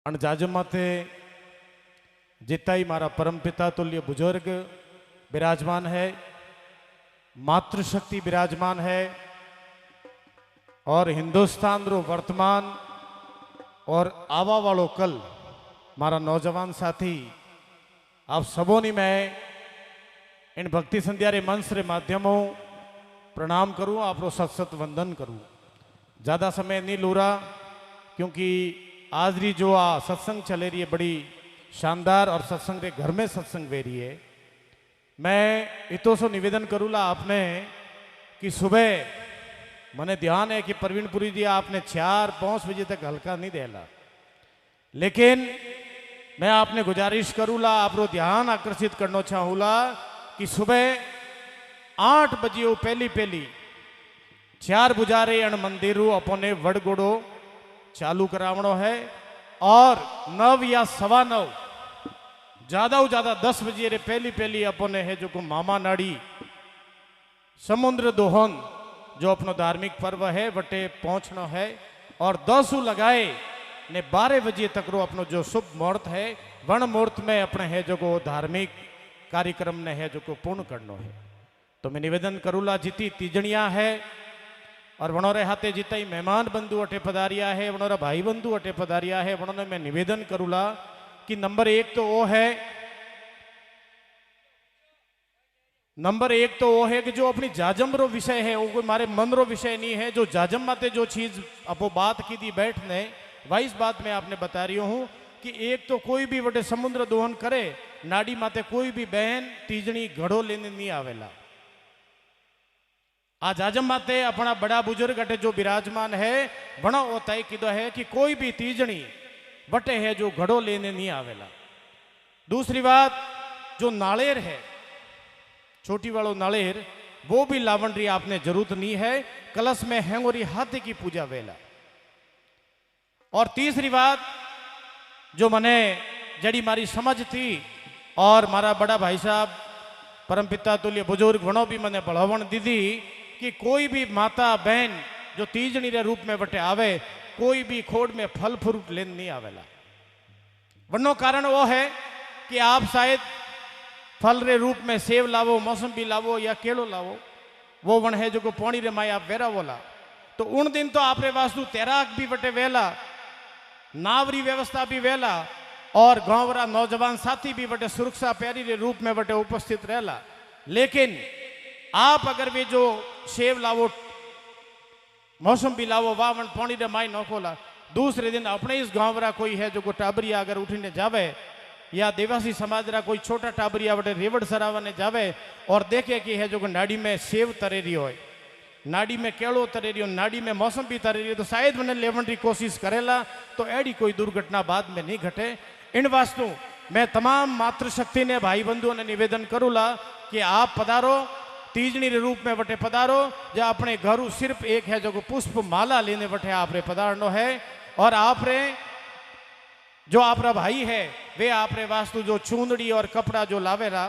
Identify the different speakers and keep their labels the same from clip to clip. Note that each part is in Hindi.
Speaker 1: अण जाजम माथे जिताई मारा परमपिता तुल्य बुजुर्ग विराजमान है, मातृशक्ति विराजमान है और हिंदुस्तान रो वर्तमान और आवा वालो कल मारा नौजवान साथी आप सबोनी मैं इन भक्ति संध्या रे मंच रे माध्यमों प्रणाम करूँ, आप सत वंदन करूँ। ज़्यादा समय नहीं लूरा क्योंकि आज री जो आ सत्संग चले रही है बड़ी शानदार और सत्संग रे घर में सत्संग वे रही है। मैं इतो सो निवेदन करूँला आपने कि सुबह मने ध्यान है कि प्रवीणपुरी जी आपने 4-5 बजे तक हल्का नहीं देला, लेकिन मैं आपने गुजारिश करूँला, आप ध्यान आकर्षित करना चाहूँला कि सुबह 8 बजे वो पहली 4 बुझारे अण मंदिरों अपने वड़गोड़ो चालू करावणो है और 9 या 9:15 ज़्यादा 10 बजे रे पहली अपने है जो को मामा नाड़ी समुद्र दोहन जो अपनो धार्मिक पर्व है वटे पहुंचना है और 10 लगाए ने 12 बजे तक रो अपनो जो शुभ मुहूर्त है वन मुहूर्त में अपने है जो को धार्मिक कार्यक्रम ने है जो को पूर्ण करना है। तो मैं निवेदन करूँला जितनी तीजणिया है और वनोरे हाथे जितई मेहमान बंधु अटे पधारिया है, वनोरा भाई बंधु अटे पधारिया है, वनोने मैं निवेदन करूँला कि नंबर 1 तो वो है कि जो अपनी जाजम रो विषय है वो कोई मारे मन रो विषय नहीं है। जो जाजम माते जो चीज अपो बात की दी बैठने वाइस बात में आपने बता रही हूँ कि एक तो कोई भी वटे समुद्र दोहन करे नाड़ी माते कोई भी बहन तीजणी घड़ो लेने नहीं आवेला। आ जाजम माते अपना बड़ा बुजुर्ग अटे जो विराजमान है वणो वो तय कीधो है कि कोई भी तीजणी वटे है जो घड़ो लेने नहीं आवेला। दूसरी बात जो नालेर है छोटी वालों नालेर वो भी लावण री आपने जरूरत नहीं है, कलश में हैंगोरी हाथी की पूजा वेला। और तीसरी बात जो मने जड़ी मारी समझ थी और मारा बड़ा भाई साहब परमपिता तुल्य बुजुर्ग वणो भी मने बढ़ावण दीदी कि कोई भी माता बहन जो तीजणी रे रूप में बटे आवे कोई भी खोड़ में फल फ्रूट लेन नहीं आवेला। वनो कारण वो है कि आप शायद फल रे रूप में सेव लावो, मौसम्बी लावो या केलो लावो, वो वन है जो को पानी रे माई आप वेरा बोला। तो उन दिन तो आपरे वास्तु तैराक भी बटे वेला, नावरी व्यवस्था भी वेला और गांवरा नौजवान साथी भी बटे सुरक्षा प्यारी रे रूप में बटे उपस्थित रहला। लेकिन आप अगर वे जो सेव लावो, मौसम्बी लावो, वावन पानी रे माई नौकोला, दूसरे दिन अपने इस गांवरा कोई है जो को टाबरिया अगर उठीने जावे या देवासी समाज रा कोई छोटा टाबरिया बटे रेवड़ सरावाने जावे और देखे कि है जो नाड़ी में सेव तरे रही हो, नाड़ी में केलो तरे रही हो, नाड़ी में मौसम्बी तरे रही हो, तो शायद मैंने लेवन की कोशिश करेला तो एडी कोई दुर्घटना बाद में नहीं घटे। इन वास्तु मैं तमाम मातृशक्ति ने भाई बंधुओं ने निवेदन करूँला कि आप पधारो, तीजनी रे रूप में बटे पधारो, जो अपने घरों सिर्फ एक है जो पुष्प माला लेने बटे आपरे पधारनो है और आपरे जो आपरा भाई है वे आपरे वास्तु जो चूंदड़ी और कपड़ा जो लावेला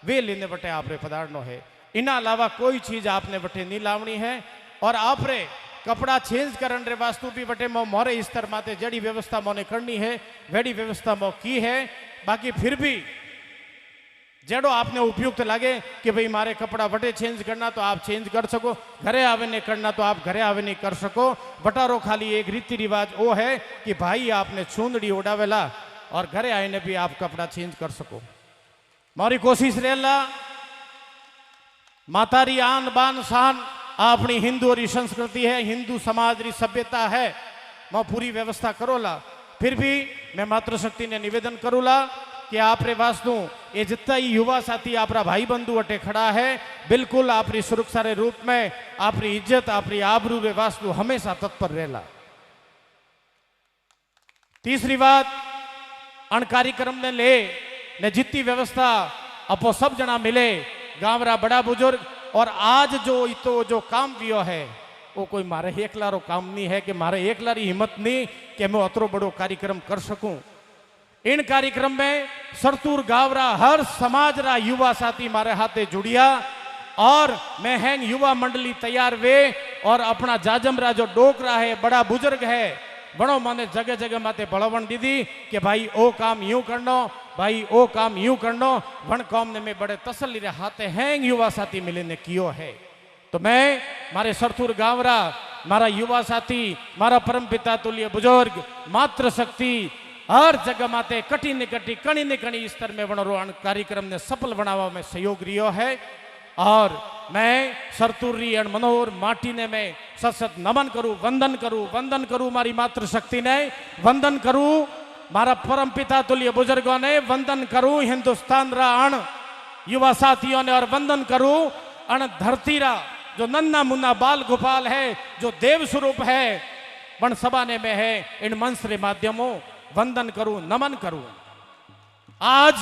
Speaker 1: वे लेने बटे आपरे पधारनो है। इना अलावा कोई चीज आपने बटे नहीं लावनी है और आपरे कपड़ा चेंज करन रे वास्तु भी बटे मो मोरे स्तर माते जड़ी व्यवस्था मोने करनी है वेड़ी व्यवस्था मो की है। बाकी फिर भी जेड़ो आपने उपयुक्त लगे कि भाई मारे कपड़ा वटे चेंज करना तो आप चेंज कर सको, घरे आवे ने करना तो आप घरे आवे नहीं कर सको। बटारो खाली एक रीति रिवाज वो है कि भाई आपने चूंदड़ी उड़ावेला और घरे आईने भी आप कपड़ा चेंज कर सको। मारी कोशिश रहेला मातारी आन बान शान अपनी हिंदू री संस्कृति है, हिंदू समाज री सभ्यता है, मैं पूरी व्यवस्था करोला। फिर भी मैं मातृशक्ति ने निवेदन करूला कि आपरे वास्तु ये जितना ही युवा साथी आपरा भाई बंधु अटे खड़ा है बिल्कुल आपरी सुरक्षा रे रूप में आपरी इज्जत आपरी आबरू रे वास्तु हमेशा तत्पर रहेला। तीसरी बात अण कार्यक्रम ने ले ने जितनी व्यवस्था अपो सब जना मिले गांवरा बड़ा बुजुर्ग और आज जो इतो जो काम कियो है वो कोई मारे एकलारो काम नहीं है कि मारे एकलारी हिम्मत नहीं कि मैं अतरो बड़ो कार्यक्रम कर सकूं। इन कार्यक्रम में सरतूर गावरा हर समाज रा युवा साथी मारे हाथे जुड़िया और मैं हैंग युवा मंडली तैयार वे और अपना जाजमरा जो डोकरा है बड़ा बुजुर्ग है वणो माने जगह जगह माते बड़वण दीदी कि भाई ओ काम यूं करनो, भाई ओ काम यूं करनो। वण काम ने में बड़े तसल्ली रे हाथे हैंग युवा साथी मिले ने कियो है। तो मैं मारे सरथुर गावरा, मारा युवा साथी, मारा परम पिता तुल्य बुजुर्ग मातृ शक्ति हर जगह माते कटी ने कटी कणी ने कणी स्तर में वणरो कार्यक्रम ने सफल बनावा में सहयोग रियो है। और मैं सरतुरी एंड मनोहर माटी ने मैं सत नमन करूं, वंदन करूं मारी मातृ शक्ति ने, वंदन करूं मारा परम पिता तुल्य बुजुर्गों ने, वंदन करूं हिंदुस्तान रा अण युवा साथियों ने, और वंदन करूं अण धरती रा जो नन्ना मुन्ना बाल गोपाल है, जो देव स्वरूप है वन सभा ने में है। इन मंच रे माध्यमों वंदन करूं, नमन करूं। आज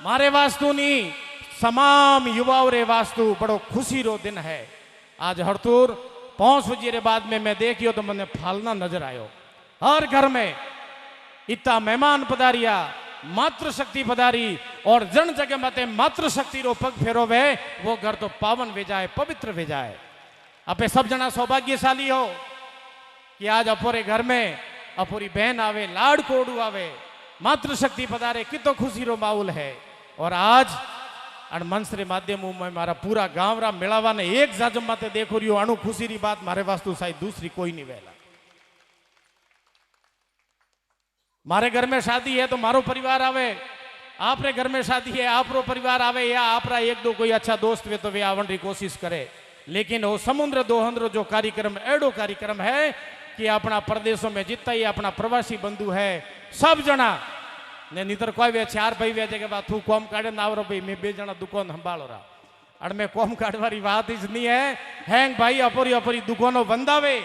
Speaker 1: मारे वास्तु नी तमाम युवाओं रे वास्तु बड़ो खुशी रो दिन है। आज हरतुर 5 बजे रे बाद में मैं देखियो तो मैंने फालना नजर आयो। हर घर में इतना मेहमान पधारिया, मातृशक्ति पधारी, और जन जगह मते मातृशक्ति रो पग फेरोवे, वो घर तो पावन वे जाए, पवित्र वे जाए। अपे सब जना सौभाग्यशाली हो कि आज अपोरे घर में अपोरी बहन आवे, लाड़ कोडू आवे, मातृशक्ति पधारे, कितो खुशी रो माहौल है। और आज अण मंच रे माध्यम में मारा पूरा गांव रा मेलावा ने एक जाजम माते देखो रियो, अणु खुशी री बात मारे वास्तु शायद दूसरी कोई नहीं वेला। मारे घर में शादी है तो मारो परिवार आवे, आपरे घर में शादी है आपरो परिवार आवे, या आपरा एक दो कोई अच्छा दोस्त वे तो वे आवन री कोशिश करे। लेकिन वो समुद्र दोहंद्र जो कार्यक्रम एडो कार्यक्रम है कि अपना प्रदेशों में जितना ही अपना प्रवासी बंधु है सब जना ने नीतर कोई वे 4 भाई वे जगह बात तू कॉम काढ़े ना आवरो भाई मैं 2 जना दुकान संभालो रहा। अड़ में कॉम काढ़वारी बात ही नहीं है। हैंग भाई अपरी अपरी दुकानों बंदावे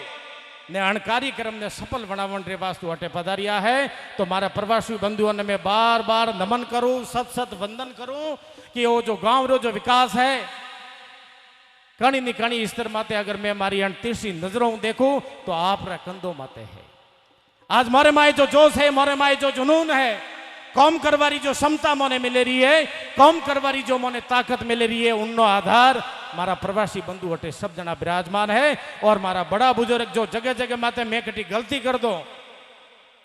Speaker 1: ने अण कार्यक्रम ने सफल बनावन रे वास्तु अटे पधारिया है। तो मारा प्रवासी बंधुओं ने मैं बार बार नमन करूं, सत सत वंदन करूं कि वो जो गांव रो जो विकास है कणी नी कणी स्तर माते अगर मैं मारी तिरछी नजरों देखूं तो आप रा कंधों माते है। आज मोरे माए जो जोश है, मोरे माए जो जुनून है, कौम करवारी जो क्षमता मोने मिले रही है, कौम करवारी जो मोने ताकत मिले रही है, उन्नो आधार मारा प्रवासी बंधु हटे सब जना विराजमान है। और मारा बड़ा बुजुर्ग जो जगह जगह माते मैं कटी गलती कर दो,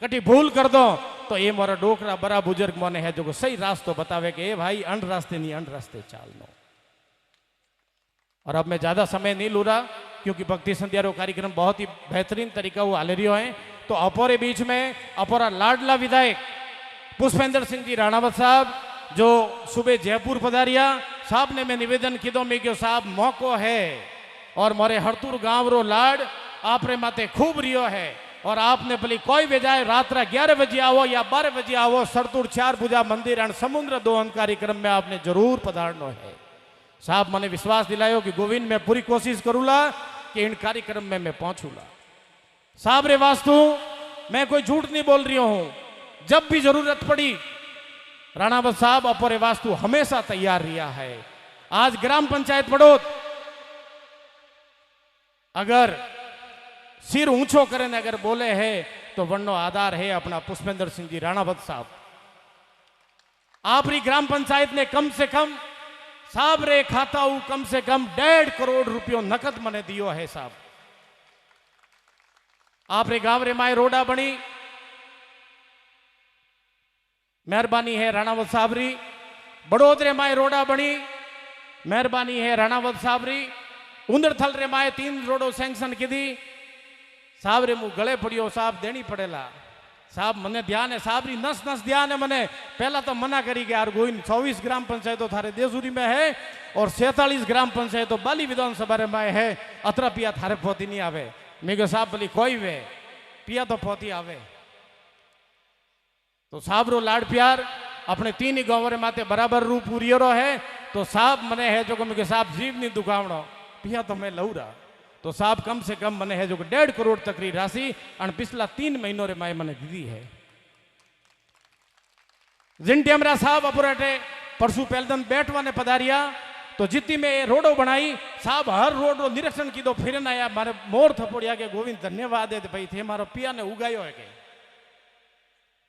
Speaker 1: कटी भूल कर दो, तो ये मोरा डोकरा बड़ा बुजुर्ग मोने है जो सही रास्तो बतावे कि भाई अन रास्ते नहीं अन रास्ते चालनो। और अब मैं ज्यादा समय नहीं लू रहा क्योंकि भक्ति संध्या रो कार्यक्रम बहुत ही बेहतरीन तरीका वो हाले रियो है। तो अपोरे बीच में अपोरा लाडला विधायक पुष्पेंद्र सिंह जी राणावत साहब जो सुबह जयपुर पधारिया, साहब ने मैं निवेदन किदो में क्यों साहब मौको है और मोरे हरतुर गांव रो लाड आपरे माते खूब रियो है। और आपने भली कोई बेजाए रात 11 बजे आओ या 12 बजे आओ, सरतुर 4 पूजा मंदिर एंड समुद्र दोहन कार्यक्रम में आपने जरूर पधारनो है। साहब मैंने विश्वास दिलायो कि गोविंद मैं पूरी कोशिश करूंगा कि इन कार्यक्रम में मैं पहुंचूंगा। साहब रे वास्तु मैं कोई झूठ नहीं बोल रही हूं, जब भी जरूरत पड़ी राणावत साहब अपरे वास्तु हमेशा तैयार रिया है। आज ग्राम पंचायत पड़ोत अगर सिर ऊंचो करे ने अगर बोले है तो वनो आधार है अपना पुष्पेंद्र सिंह जी राणावत साहब। आपरी ग्राम पंचायत ने कम से कम साहब रे खाता कम से कम 1.5 करोड़ रुपयो नकद मने दियो है। साहब आप रे गांव रे माए रोडा बनी, मेहरबानी है राणावत साहब री। बड़ोदरे माए रोडा बनी, मेहरबानी है राणावत साहब री। उंदरथल रे माए 3 रोडो सैंक्शन की दी साहब रे मुंह गले पड़ियो, साहब देनी पड़ेला। साहब मने ध्यान है, साहब री नस नस ध्यान है। मने पहला तो मना करी कि यार गोइन 24 ग्राम पंचायतों थारे देसूरी में है और 47 ग्राम पंचायतों बाली विधानसभा रे में है, अतरा पिया थारे पोती नहीं आवे। मैं कहो साहब बोली कोई वे पिया तो पोती आवे। तो साहब रो लाड प्यार अपने 3 ही गांव रे माते बराबर रूप पूरियो है। तो साहब मने है जो मैं साहब जीव नहीं दुकावणो पिया तो मैं लऊ रहा। तो साहब कम से कम मने है जो 1.5 करोड़ तक री राशि और पिछला 3 महीनों रे माए मने दीदी है। जिन टेमरा साहब अपराटे परसू पहलदन बैठवा ने पधारिया तो जितनी में रोडो बनाई साहब हर रोड रो निरीक्षण की दो फिर आया मारे मोर थपोड़िया के गोविंद धन्यवाद है भाई थे मारो पिया ने उगायो है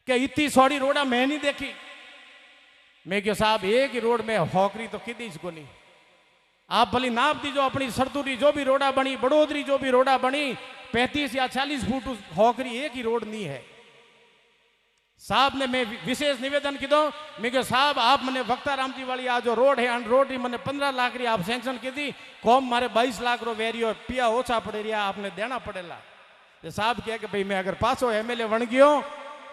Speaker 1: के इतनी सौड़ी रोडा मैं नहीं देखी। मैं क्यों साहब एक ही रोड में हौकरी तो किदी को नहीं। आप भली नाप दीजो अपनी सरतुरी जो भी रोडा बनी, बड़ोदरी जो भी रोडा बनी, 35 या 40 फुट होकरी एक ही रोड नहीं है। साहब ने मैं विशेष निवेदन की दो, मैं कहो साहब आप मैंने वक्ता राम जी वाली आज जो रोड है अन रोड ही मैंने 15 लाख री आप सैंक्शन की थी, कौम मारे 22 लाख रो वेरियो पिया ओछा पड़े रिया आपने देना पड़ेला। तो साहब कहे कि भाई मैं अगर पाछो एमएलए बन गयो,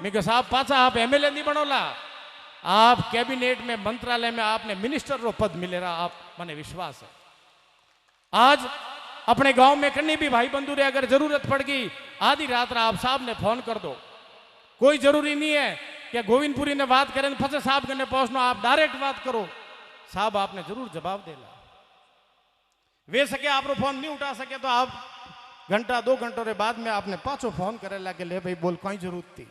Speaker 1: मैं कहो साहब पाछा आप एमएलए नहीं बनोला, आप कैबिनेट में मंत्रालय में आपने मिनिस्टर रो पद मिलेगा, आप मैंने विश्वास है। आज अपने गांव में कहीं भी भाई बंधु रे अगर जरूरत पड़ गई आधी रात आप साहब ने फोन कर दो, कोई जरूरी नहीं है कि गोविंदपुरी ने बात करें फसे साहब करने पहुंचना, आप डायरेक्ट बात करो, साहब आपने जरूर जवाब देला। वे सके आप फोन नहीं उठा सके तो आप घंटा 2 घंटों के बाद में आपने पांचों फोन करेला के ले भाई बोल कोई जरूरत थी।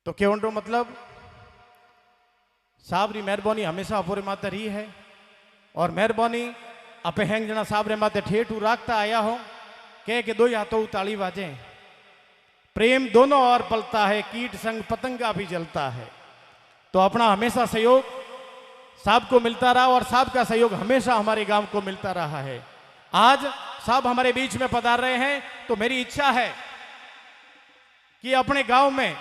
Speaker 1: तो क्यों मतलब साहब री मेहरबानी हमेशा अपोरे माते रही है, और मेहरबानी अपे हैंग जना साहब रे माते ठेठू राखता आया हो, कह के 2 हाथों ताली बाजे, प्रेम दोनों ओर पलता है, कीट संग पतंगा भी जलता है। तो अपना हमेशा सहयोग साहब को मिलता रहा और साहब का सहयोग हमेशा हमारे गांव को मिलता रहा है। आज साहब हमारे बीच में पधार रहे हैं तो मेरी इच्छा है कि अपने गांव में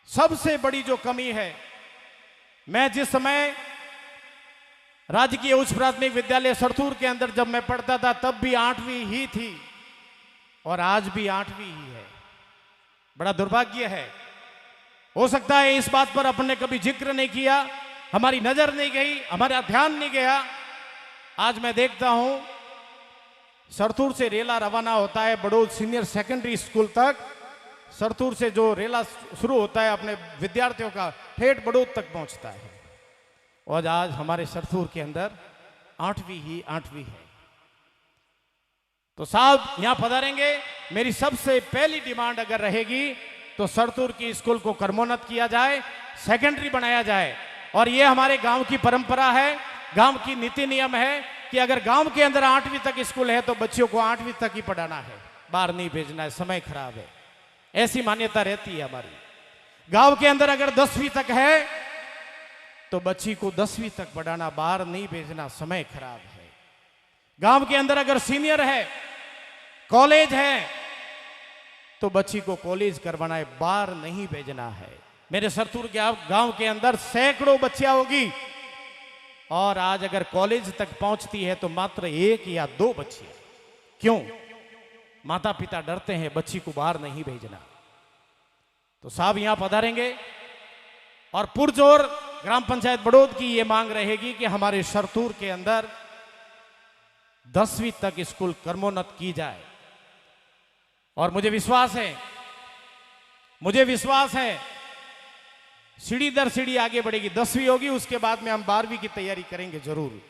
Speaker 1: सबसे बड़ी जो कमी है, मैं जिस समय राजकीय उच्च प्राथमिक विद्यालय सरथूर के अंदर जब मैं पढ़ता था तब भी 8वीं ही थी और आज भी 8वीं ही है। बड़ा दुर्भाग्य है, हो सकता है इस बात पर अपन ने कभी जिक्र नहीं किया, हमारी नजर नहीं गई, हमारा ध्यान नहीं गया। आज मैं देखता हूं सरथूर से रेला रवाना होता है बड़ौद सीनियर सेकेंडरी स्कूल तक, सरथूर से जो रेला शुरू होता है अपने विद्यार्थियों का ठेठ बड़ौद तक पहुंचता है, और आज हमारे सरथूर के अंदर 8वीं है। तो साहब यहां पधारेंगे, मेरी सबसे पहली डिमांड अगर रहेगी तो सरथूर की स्कूल को क्रमोन्नत किया जाए, सेकेंडरी बनाया जाए। और ये हमारे गांव की परंपरा है, गांव की नीति नियम है कि अगर गांव के अंदर 8वीं तक स्कूल है तो बच्चों को 8वीं तक ही पढ़ाना है, बाहर नहीं भेजना है, समय खराब है, ऐसी मान्यता रहती है हमारी। गांव के अंदर अगर 10वीं तक है तो बच्ची को 10वीं तक पढ़ाना, बाहर नहीं भेजना, समय खराब है। गांव के अंदर अगर सीनियर है, कॉलेज है, तो बच्ची को कॉलेज करवाना है, बाहर नहीं भेजना है। मेरे सरथूर के गांव के अंदर सैकड़ों बच्चियां होगी और आज अगर कॉलेज तक पहुंचती है तो मात्र 1 या 2 बच्चियां। क्यों? माता पिता डरते हैं बच्ची को बाहर नहीं भेजना। तो साहब यहां पधारेंगे और पुरजोर ग्राम पंचायत बड़ौद की यह मांग रहेगी कि हमारे सरथूर के अंदर 10वीं तक स्कूल क्रमोन्नत की जाए। और मुझे विश्वास है सीढ़ी दर सीढ़ी आगे बढ़ेगी। 10वीं होगी, उसके बाद में हम 12वीं की तैयारी करेंगे जरूर।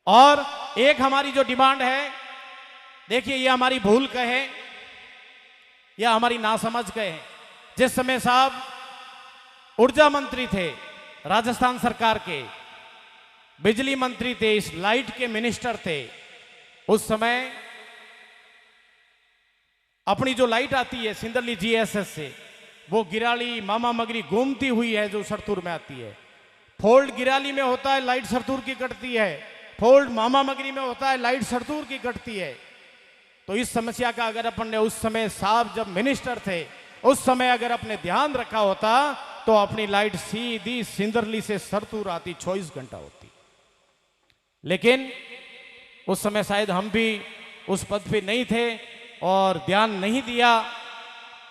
Speaker 1: और एक हमारी जो डिमांड है, देखिए ये हमारी भूल कहे या हमारी नासमझ कहे, जिस समय साहब ऊर्जा मंत्री थे राजस्थान सरकार के, बिजली मंत्री थे, इस लाइट के मिनिस्टर थे, उस समय अपनी जो लाइट आती है सिंदरली जीएसएस से, वो गिराली मामा मगरी घूमती हुई है जो सरथूर में आती है। फोल्ड गिराली में होता है, लाइट सरथूर की कटती है, फोल्ड मामा मगरी में होता है, लाइट सरथूर की कटती है। तो इस समस्या का अगर अपन ने उस समय साहब जब मिनिस्टर थे उस समय अगर अपने ध्यान रखा होता तो अपनी लाइट सीधी सिंदरली से सरथूर आती, 24 घंटा होती। लेकिन उस समय शायद हम भी उस पद पे नहीं थे और ध्यान नहीं दिया,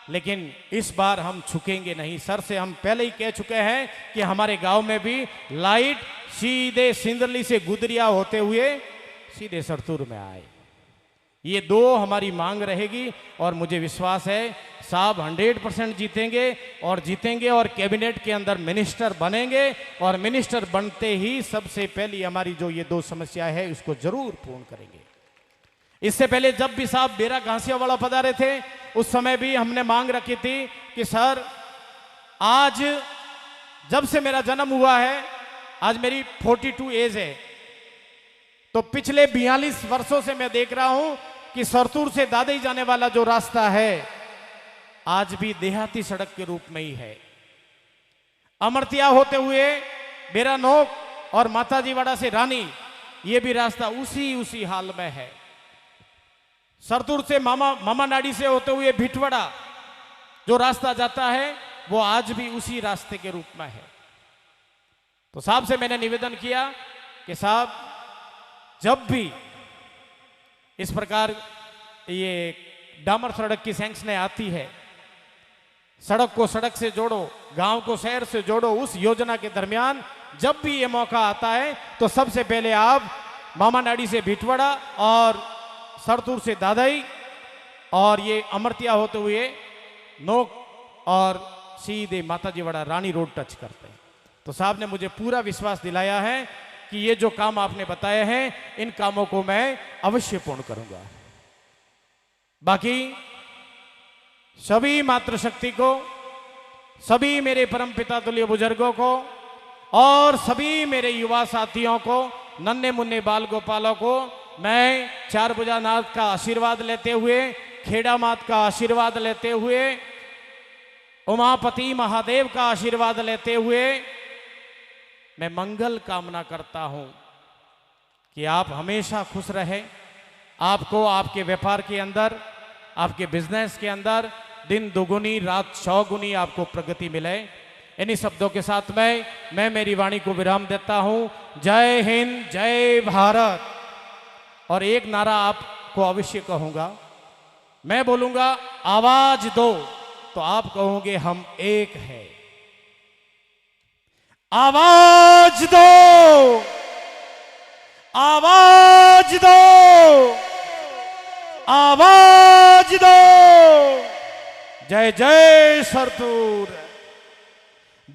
Speaker 1: लेकिन इस बार हम झुकेंगे नहीं। सर से हम पहले ही कह चुके हैं कि हमारे गांव में भी लाइट सीधे सिंदरली से गुदरिया होते हुए सीधे सरथूर में आए। ये 2 हमारी मांग रहेगी और मुझे विश्वास है साहब 100% जीतेंगे और कैबिनेट के अंदर मिनिस्टर बनेंगे, और मिनिस्टर बनते ही सबसे पहली हमारी जो ये 2 समस्या है उसको जरूर पूर्ण करेंगे। इससे पहले जब भी साहब बेरा घासिया वाला पधारे थे उस समय भी हमने मांग रखी थी कि सर आज जब से मेरा जन्म हुआ है, आज मेरी 42 एज है, तो पिछले 42 वर्षों से मैं देख रहा हूं कि सरथूर से दादई जाने वाला जो रास्ता है आज भी देहाती सड़क के रूप में ही है। अमरतिया होते हुए बेरा नोक और माताजीवाड़ा से रानी ये भी रास्ता उसी हाल में है। सरतूर से मामा नाड़ी से होते हुए भिटवड़ा जो रास्ता जाता है वो आज भी उसी रास्ते के रूप में है। तो साहब से मैंने निवेदन किया कि साहब जब भी इस प्रकार ये डामर सड़क की सैंक्शनें आती है, सड़क को सड़क से जोड़ो, गांव को शहर से जोड़ो, उस योजना के दरमियान जब भी ये मौका आता है तो सबसे पहले आप मामा नाड़ी से भिटवड़ा और सरतूर से दादाई और ये अमरतिया होते हुए नोक और सीधे माताजीवाड़ा रानी रोड टच करते हैं। तो साहब ने मुझे पूरा विश्वास दिलाया है कि ये जो काम आपने बताए हैं इन कामों को मैं अवश्य पूर्ण करूंगा। बाकी सभी मातृशक्ति को, सभी मेरे परमपिता तुल्य बुजुर्गों को और सभी मेरे युवा साथियों को, नन्हे मुन्ने बाल गोपालों को मैं चार भुजानाथ का आशीर्वाद लेते हुए, खेड़ा मात का आशीर्वाद लेते हुए, उमापति महादेव का आशीर्वाद लेते हुए मैं मंगल कामना करता हूं कि आप हमेशा खुश रहे। आपको आपके व्यापार के अंदर, आपके बिजनेस के अंदर दिन दुगुनी रात चौगुनी आपको प्रगति मिले। इन्हीं शब्दों के साथ मैं मेरी वाणी को विराम देता हूं। जय हिंद, जय भारत। और एक नारा आपको अवश्य कहूंगा, मैं बोलूंगा आवाज दो तो आप कहोगे हम एक है। आवाज दो, आवाज दो, आवाज दो। जय जय सरतूर,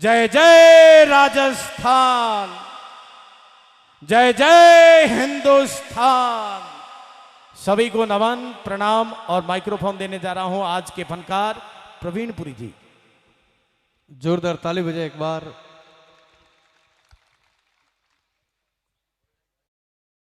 Speaker 1: जय जय राजस्थान, जय जय हिंदुस्तान। सभी को नमन, प्रणाम और माइक्रोफोन देने जा रहा हूं आज के फनकार प्रवीण पुरी जी।
Speaker 2: जोरदार ताली बजाए एक बार।